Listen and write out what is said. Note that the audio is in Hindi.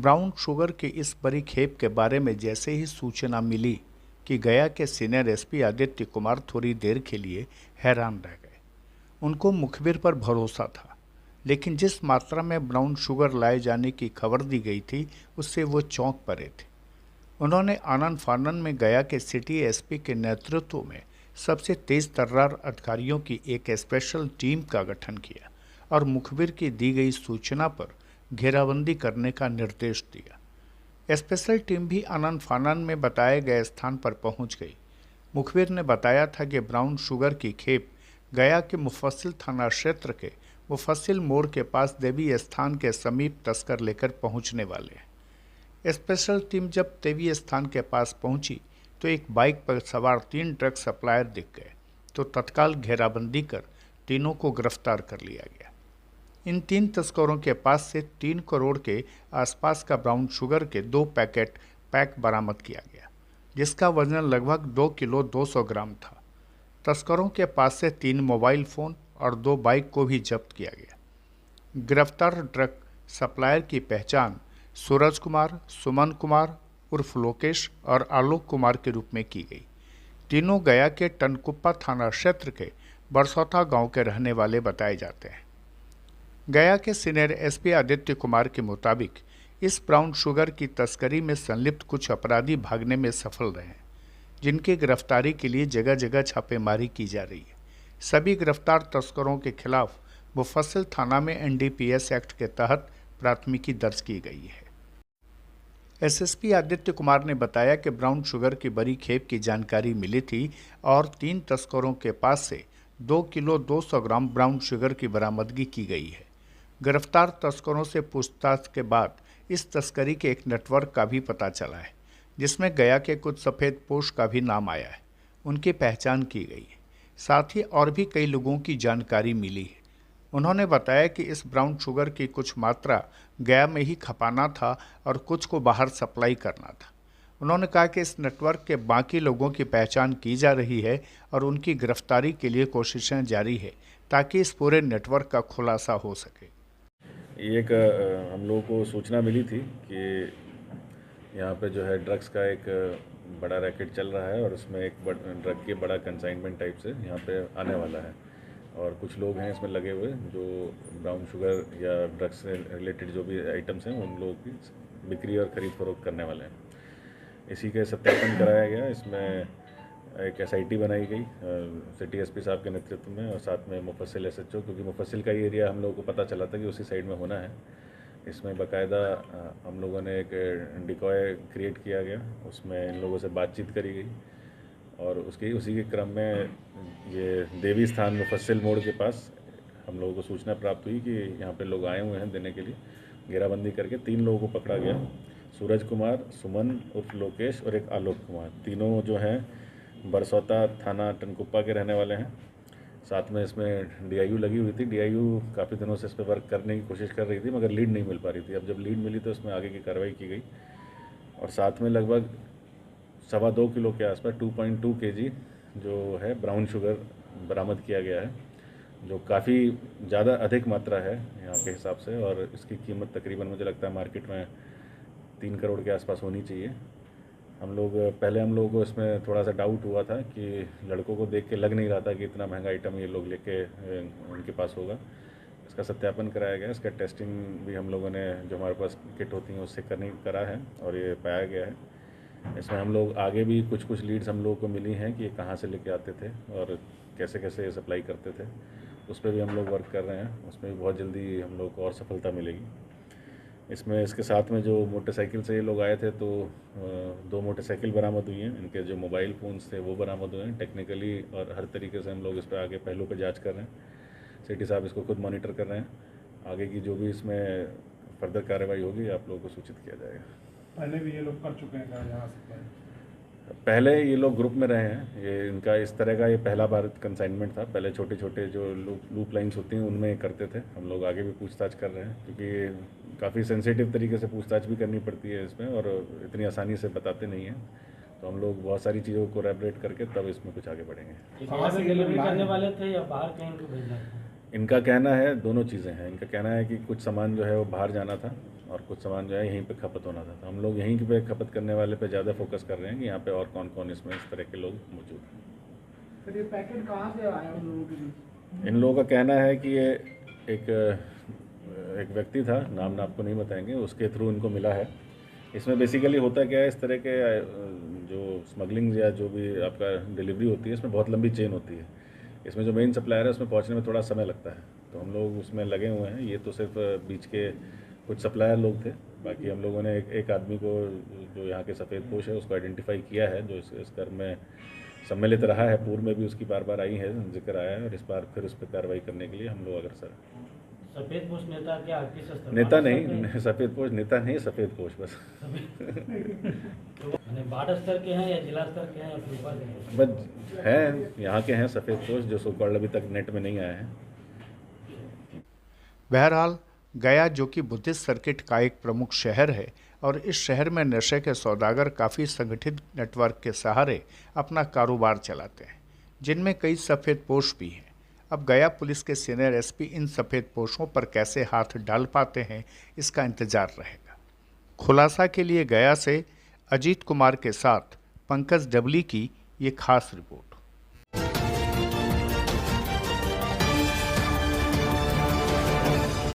ब्राउन शुगर की इस बड़ी खेप के बारे में जैसे ही सूचना मिली कि गया के सीनियर एसपी आदित्य कुमार थोड़ी देर के लिए हैरान रह गए। उनको मुखबिर पर भरोसा था, लेकिन जिस मात्रा में ब्राउन शुगर लाए जाने की खबर दी गई थी उससे वो चौंक पड़े थे। उन्होंने आनन फानन में गया के सिटी एसपी के नेतृत्व में सबसे तेज तर्रार अधिकारियों की एक स्पेशल टीम का गठन किया और मुखबिर की दी गई सूचना पर घेराबंदी करने का निर्देश दिया। स्पेशल टीम भी आनन फानन में बताए गए स्थान पर पहुंच गई। मुखबिर ने बताया था कि ब्राउन शुगर की खेप गया के मुफस्सिल थाना क्षेत्र के मुफस्सिल मोड़ के पास देवी स्थान के समीप तस्कर लेकर पहुंचने वाले हैं। स्पेशल टीम जब देवी स्थान के पास पहुंची तो एक बाइक पर सवार 3 ड्रग सप्लायर दिख गए, तो तत्काल घेराबंदी कर तीनों को गिरफ्तार कर लिया गया। इन 3 तस्करों के पास से 3 करोड़ के आसपास का ब्राउन शुगर के 2 पैक बरामद किया गया, जिसका वजन लगभग 2 किलो 200 ग्राम था। तस्करों के पास से 3 मोबाइल फ़ोन और 2 बाइक को भी जब्त किया गया। गिरफ्तार ड्रग सप्लायर की पहचान सूरज कुमार, सुमन कुमार उर्फ लोकेश और आलोक कुमार के रूप में की गई। तीनों गया के टनकुप्पा थाना क्षेत्र के बरसौथा गांव के रहने वाले बताए जाते हैं। गया के सीनियर एसपी आदित्य कुमार के मुताबिक इस ब्राउन शुगर की तस्करी में संलिप्त कुछ अपराधी भागने में सफल रहे हैं, जिनकी गिरफ्तारी के लिए जगह जगह छापेमारी की जा रही है। सभी गिरफ्तार तस्करों के खिलाफ मुफस्सिल थाना में एनडीपीएस एक्ट के तहत प्राथमिकी दर्ज की गई है। एसएसपी आदित्य कुमार ने बताया कि ब्राउन शुगर की बड़ी खेप की जानकारी मिली थी और 3 तस्करों के पास से 2 किलो 200 ग्राम ब्राउन शुगर की बरामदगी की गई है। गिरफ्तार तस्करों से पूछताछ के बाद इस तस्करी के एक नेटवर्क का भी पता चला है, जिसमें गया के कुछ सफ़ेद पोश का भी नाम आया है। उनकी पहचान की गई है। साथ ही और भी कई लोगों की जानकारी मिली है। उन्होंने बताया कि इस ब्राउन शुगर की कुछ मात्रा गया में ही खपाना था और कुछ को बाहर सप्लाई करना था। उन्होंने कहा कि इस नेटवर्क के बाकी लोगों की पहचान की जा रही है और उनकी गिरफ्तारी के लिए कोशिशें जारी है ताकि इस पूरे नेटवर्क का खुलासा हो सके। एक हम लोगों को सूचना मिली थी कि यहाँ पे जो है ड्रग्स का एक बड़ा रैकेट चल रहा है और उसमें एक ड्रग के बड़ा कंसाइनमेंट टाइप से यहाँ पे आने वाला है और कुछ लोग हैं इसमें लगे हुए जो ब्राउन शुगर या ड्रग्स से रिलेटेड जो भी आइटम्स हैं उन लोगों की बिक्री और ख़रीद फरोख्त करने वाले हैं। इसी के सत्यापन कराया गया। इसमें एक एसआईटी बनाई गई सिटी एसपी साहब के नेतृत्व में और साथ में मुफस्सिल एसएचओ, क्योंकि मुफस्सिल का ही एरिया हम लोगों को पता चला था कि उसी साइड में होना है। इसमें बाकायदा हम लोगों ने एक डिकॉय क्रिएट किया गया, उसमें इन लोगों से बातचीत करी गई और उसी के क्रम में ये देवी स्थान मुफस्सिल मोड़ के पास हम लोगों को सूचना प्राप्त हुई कि यहाँ पे लोग आए हुए हैं देने के लिए। घेराबंदी करके 3 लोगों को पकड़ा गया, सूरज कुमार, सुमन उर्फ लोकेश और एक आलोक कुमार। तीनों जो हैं बरसौता थाना टनकुप्पा के रहने वाले हैं। साथ में इसमें डीआईयू लगी हुई थी। डीआईयू काफ़ी दिनों से इस पर वर्क करने की कोशिश कर रही थी मगर लीड नहीं मिल पा रही थी। अब जब लीड मिली तो इसमें आगे की कार्रवाई की गई और साथ में लगभग 2.25 किलो के आसपास 2.2 kg जो है ब्राउन शुगर बरामद किया गया है, जो काफ़ी ज़्यादा अधिक मात्रा है यहाँ के हिसाब से और इसकी कीमत तकरीबन मुझे लगता है मार्केट में 3 करोड़ के आसपास होनी चाहिए। हम लोगों को इसमें थोड़ा सा डाउट हुआ था कि लड़कों को देख के लग नहीं रहा था कि इतना महंगा आइटम ये लोग लेके उनके पास होगा। इसका सत्यापन कराया गया, इसका टेस्टिंग भी हम लोगों ने जो हमारे पास किट होती हैं उससे करा है और ये पाया गया है। इसमें हम लोग आगे भी कुछ लीड्स हम लोगों को मिली हैं कि ये कहाँ से लेके आते थे और कैसे कैसे सप्लाई करते थे, उस पर भी हम लोग वर्क कर रहे हैं। उसमें भी बहुत जल्दी हम लोग को और सफलता मिलेगी। इसके साथ में जो मोटरसाइकिल से ये लोग आए थे तो 2 मोटरसाइकिल बरामद हुई हैं। इनके जो मोबाइल फ़ोन्स थे वो बरामद हुए हैं। टेक्निकली और हर तरीके से हम लोग इस पर आगे पहलू पे जांच कर रहे हैं। सिटी साहब इसको खुद मॉनिटर कर रहे हैं। आगे की जो भी इसमें फर्दर कार्रवाई होगी आप लोगों को सूचित किया जाएगा। पहले भी ये लोग कर चुके हैं यहाँ से? पहले ये लोग ग्रुप में रहे हैं। ये इनका इस तरह का ये पहला बार कंसाइनमेंट था। पहले छोटे छोटे जो लूप लाइन्स होती हैं उनमें करते थे। हम लोग आगे भी पूछताछ कर रहे हैं क्योंकि काफ़ी सेंसिटिव तरीके से पूछताछ भी करनी पड़ती है इसमें और इतनी आसानी से बताते नहीं हैं। तो हम लोग बहुत सारी चीज़ों को कोलैबोरेट करके तब इसमें कुछ आगे बढ़ेंगे। कहाँ से डिलीवरी करने वाले थे या बाहर कहीं को भेजना था? इनका कहना है दोनों चीज़ें हैं। इनका कहना है कि कुछ सामान जो है वो बाहर जाना था और कुछ सामान जो है यहीं पे खपत होना था। तो हम लोग यहीं पे खपत करने वाले पे ज़्यादा फोकस कर रहे हैं कि यहाँ पे और कौन कौन इसमें इस तरह के लोग मौजूद हैं। सर ये पैकेट कहाँ से आया उन लोगों के बीच? इन लोगों का कहना है कि ये एक व्यक्ति था, नाम आपको नहीं बताएंगे, उसके थ्रू इनको मिला है। इसमें बेसिकली होता क्या है, इस तरह के जो स्मगलिंग या जो भी आपका डिलीवरी होती है, इसमें बहुत लंबी चेन होती है। इसमें जो मेन सप्लायर है उसमें पहुंचने में थोड़ा समय लगता है, तो हम लोग उसमें लगे हुए हैं। ये तो सिर्फ बीच के कुछ सप्लायर लोग थे, बाकी हम लोगों ने एक आदमी को जो यहाँ के सफ़ेद पोश है उसको आइडेंटिफाई किया है, जो इस कर्म में सम्मिलित रहा है। पूर्व में भी उसकी बार बार आई है, जिक्र आया है, और इस बार फिर उस पर कार्रवाई करने के लिए हम लोग अग्रसर हैं। सफेद पोश नेता क्या किस स्तर पर? नेता नहीं, सफ़ेद पोश नेता नहीं, सफ़ेद पोश बस। वार्ड स्तर के हैं या जिला स्तर के हैं या फिर ऊपर के हैं? बस हैं, यहाँ के हैं सफ़ेद पोश, जो सोकॉल्ड अभी तक नेट में नहीं आए हैं। बहरहाल गया, जो कि बुद्धिस्ट सर्किट का एक प्रमुख शहर है, और इस शहर में नशे के सौदागर काफ़ी संगठित नेटवर्क के सहारे अपना कारोबार चलाते हैं, जिनमें कई सफ़ेद पोश भी हैं। अब गया पुलिस के सीनियर एसपी इन सफ़ेद पोशों पर कैसे हाथ डाल पाते हैं, इसका इंतजार रहेगा। खुलासा के लिए गया से अजीत कुमार के साथ पंकज डबली की ये खास रिपोर्ट।